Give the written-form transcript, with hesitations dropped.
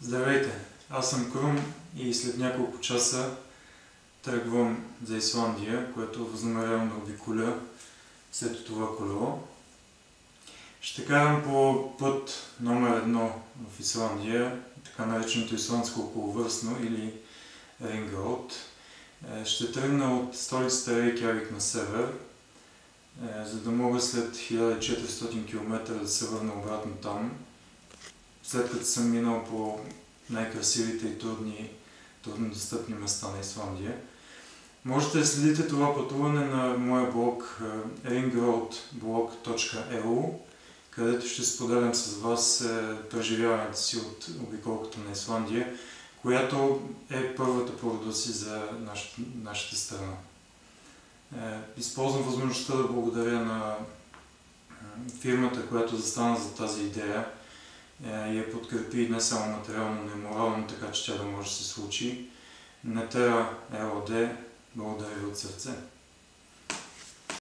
Здравейте, аз съм Крум и след няколко часа тръгвам за Исландия, което възнамерявам да обиколя след това колело. Ще карам по път номер 1 в Исландия, така нареченото исландско околовръстно или Ring Road. Ще тръгна от столицата Рейкявик на север, за да мога след 1400 км да се върна обратно там, след като съм минал по най-красивите и труднодостъпни места на Исландия. Можете да следите това пътуване на моя блог ringroadblog.eu, където ще споделям с вас преживяването си от обиколката на Исландия, която е първата по рода си за нашата страна. Използвам възможността да благодаря на фирмата, която застана за тази идея и я подкрепи не само материално, но и морално, така че тя да може да се случи. Netera ЕОД, благодаря ви от сърце.